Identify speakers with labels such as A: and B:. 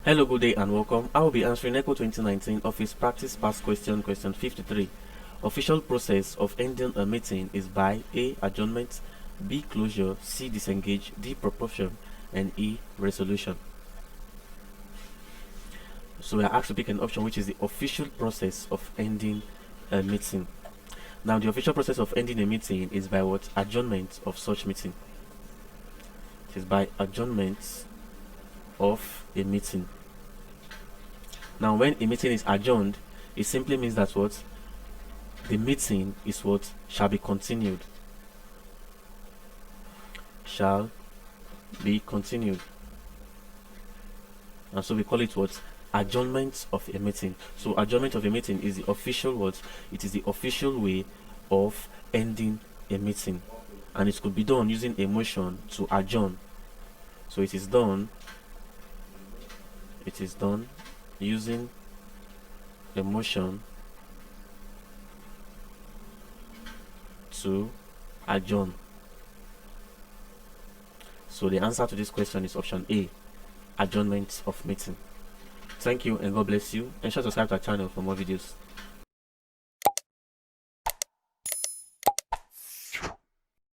A: Hello, good day and welcome. I will be answering NECO 2019 Office Practice Past Question 53. Official process of ending a meeting is by A. Adjournment, B. Closure, C. Disengage, D. Proportion, and E. Resolution. So we are asked to pick an option which is the official process of ending a meeting. Now the official process of ending a meeting is by what? Adjournment of such meeting. It is by adjournment of a meeting. Now when a meeting is adjourned, it simply means that what? The meeting is what? Shall be continued. Shall be continued. And so we call it what? Adjournment of a meeting. So adjournment of a meeting is the official what? It is the official way of ending a meeting. And it could be done using a motion to adjourn. So it is done using a motion to adjourn. So the answer to this question is option A, adjournment of meeting. Thank you and God bless you, and subscribe to our channel for more videos.